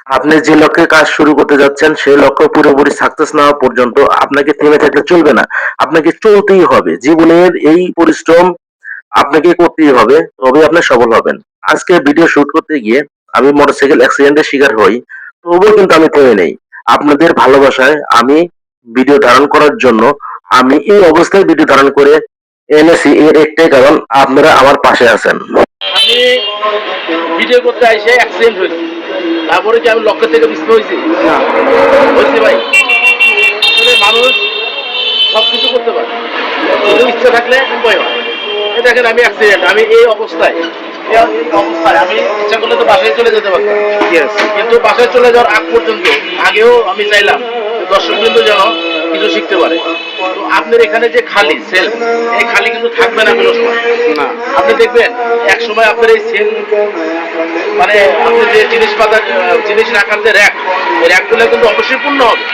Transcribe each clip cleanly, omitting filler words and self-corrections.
আপনি যে লক্ষ্যে কাজ শুরু করতে যাচ্ছেন সেই লক্ষ্য পুরোপুরি সাকসেস না হওয়া পর্যন্ত আপনাকে থেমে থাকলে চলবে না। আপনাকে চলতেই হবে। জীবনের এই পরিশ্রম আপনাকে করতেই হবে, তবেই আপনি সফল হবেন। আজকে ভিডিও শুট করতে গিয়ে আমি মোটরসাইকেল অ্যাক্সিডেন্টের শিকার হই। তবুও কিন্তু আমি থেমে নেই। আপনাদের ভালোবাসায় আমি ভিডিও ধারণ করার জন্য আমি এই অবস্থায় ভিডিও ধারণ করে এনেছি, এর একটাই কারণ আপনারা আমার পাশে আছেন। আমি ভিডিও করতে আইসে অ্যাক্সিডেন্ট হয়েছে, তারপরে কি আমি লক্ষ্য থেকে বিস্ত হয়েছি? না, হয়েছে ভাই। আসলে মানুষ সব কিছু করতে পারে, কিন্তু ইচ্ছা থাকলে উপায় হয়। এই দেখেন আমি অ্যাক্সিডেন্ট, আমি এই অবস্থায় আমি ইচ্ছা করলে তো বাসায় চলে যেতে পারতাম। কিন্তু বাসায় চলে যাওয়ার আগ পর্যন্ত আগেও আমি চাইলাম দর্শকবৃন্দ যেন কিছু শিখতে পারে। তো আপনার এখানে যে খালি সেল, এই খালি কিন্তু থাকবে না কোনো সময়। না, আপনি দেখবেন এক সময় আপনার এই সেল মানে আপনি যে জিনিস রাখার যে র্যাক, এই র্যাকগুলো কিন্তু অবশ্যই পূর্ণ হবে,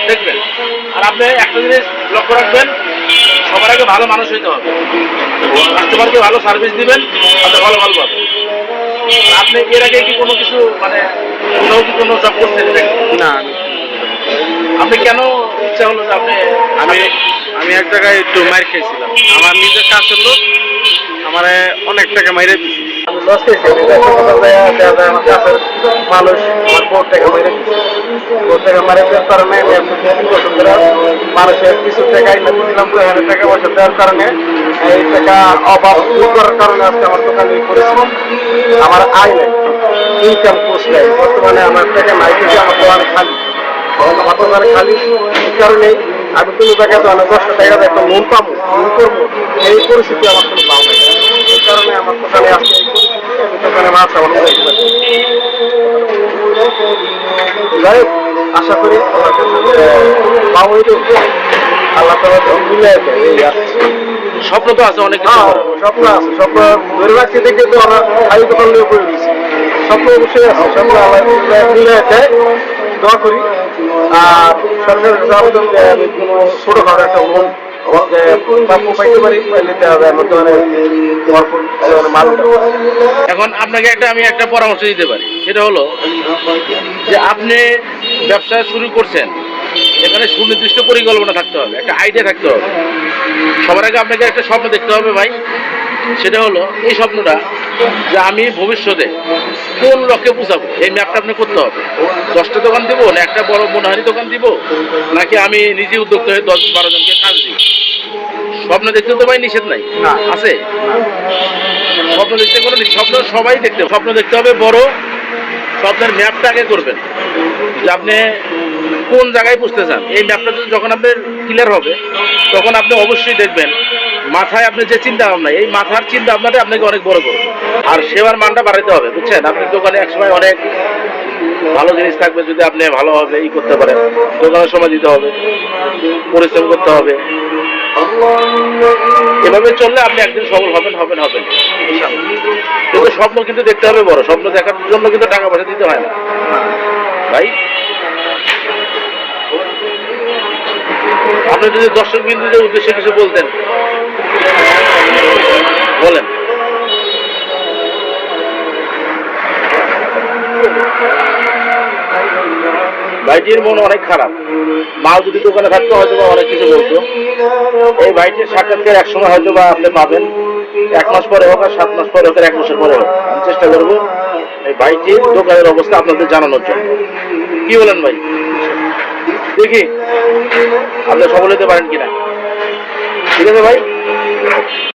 দেখবেন। আর আপনি একটা জিনিস লক্ষ্য রাখবেন, সবার আগে ভালো মানুষ হইতে হবে, কাস্টমারকে ভালো সার্ভিস দিবেন, আপনি ভালো পাবেন। আপনি এর আগে কি কোনো কিছু মানে কোনো জব করছেন? না, আপনি কেন ইচ্ছা হলো যে আপনি? আমি আমি এক জায়গায় একটু মার খেয়েছিলাম। আমার নিজের কাজ হলো আমার অনেক টাকা মাইরে দিছি। আমি লস খেয়েছি। আমার কাছের মানুষ আমার বোর্ড থেকে মেরে দিচ্ছে। বোর্ড থেকে মারে দেওয়ার কারণে আমি এখন 3 বছর ধরে মানুষের কিছু টাকা এনে দিয়েছিলাম, তো এখানে টাকা পয়সা দেওয়ার কারণে এই টাকা অভাব দূর করার কারণে আজকে আমার দোকানে করেছি। আমার আয় নেই, ইনকাম কোর্স নেই, বর্তমানে আমার টাকা নাই থেকে আমার দোকানে খালি। আমার দোকানে খালি এই কারণেই আমি কোনো জায়গায় তো অনেক 10 টাকা একটা লোন পাবো, লোন করবো, এই পরিস্থিতি আমার কোনো পাবো না। এই কারণে আমার দোকানে আসছে এই পরিস্থিতি, আমি দোকানে মাছ আমার উঠাইতে পারি। যাই হোক, আশা করি পাবো, আল্লাহ তাআলা মিলে এই আসছে। স্বপ্ন তো আছে অনেক কিছু, স্বপ্ন আছে, স্বপ্ন ধরে রাখছি দেখে তো আমরা খালি দোকান নিয়ে পড়ে গেছি। স্বপ্ন অবশ্যই আছে, স্বপ্ন আল্লাহ মিলে দেয়, দোয়া করি। আর সরকারের কাছে আবেদন যে আমি কোনো ছোটখাটো একটা লোন পাইতে পারি, পাইতে হবে আমার ধরনের ভরপুর মাল। এখন আপনাকে আমি একটা পরামর্শ দিতে পারি, সেটা হলো যে আপনি ব্যবসা শুরু করছেন, এখানে সুনির্দিষ্ট পরিকল্পনা থাকতে হবে, একটা আইডিয়া থাকতে হবে। সবার আগে আপনাকে একটা স্বপ্ন দেখতে হবে ভাই, সেটা হলো এই স্বপ্নটা যে আমি ভবিষ্যতে কোন লক্ষ্যে পৌঁছাবো, এই ম্যাপটা আপনি করতে হবে। 10টা দোকান দিব, না একটা বড় মনোহারি দোকান দিব, নাকি আমি নিজে উদ্যোক্তা হয়ে 10-12 জনকে কাজ দিব? স্বপ্ন দেখতে তো ভাই নিষেধ নাই, না আছে? স্বপ্ন দেখতে কোনো স্বপ্ন সবাই দেখতে, স্বপ্ন দেখতে হবে বড়। স্বপ্নের ম্যাপটা আগে করবেন যে আপনি কোন জায়গায় বুঝতে চান। এই ম্যাপটা যখন আপনার ক্লিয়ার হবে, তখন আপনি অবশ্যই দেখবেন মাথায় আপনি যে চিন্তা ভাবনা, এই মাথার চিন্তা ভাবনাটা আপনাকে অনেক বড় করবে। আর সেবার মানটা বাড়াতে হবে, বুঝছেন? আপনার দোকানে একসময় অনেক ভালো জিনিস থাকবে, যদি আপনি ভালোভাবে করতে পারেন। দোকানের সময় দিতে হবে, পরিশ্রম করতে হবে। এভাবে চললে আপনি একদিন সফল হবেন। কিন্তু স্বপ্ন কিন্তু দেখতে হবে বড়। স্বপ্ন দেখার জন্য কিন্তু টাকা পয়সা দিতে হয় না ভাই। আপনি যদি দর্শক বিন্দুদের উদ্দেশ্যে কিছু বলতেন, বলেন। ভাইটির মন অনেক খারাপ। মাল যদি দোকানে থাকতো হয়তো বা অনেক কিছু বলতো। এই ভাইটির সাক্ষাৎকার একসময় হয়তো বা আপনি পাবেন, 1 মাস পরে হোক আর 7 মাস পরে হোক আর 1 বছর পরে হোক। আমি চেষ্টা করবো এই ভাইটির দোকানের অবস্থা আপনাদের জানানোর জন্য। কি বলেন ভাই? দেখি আপনি সফল হতে পারেন কিনা। ঠিক আছে ভাই।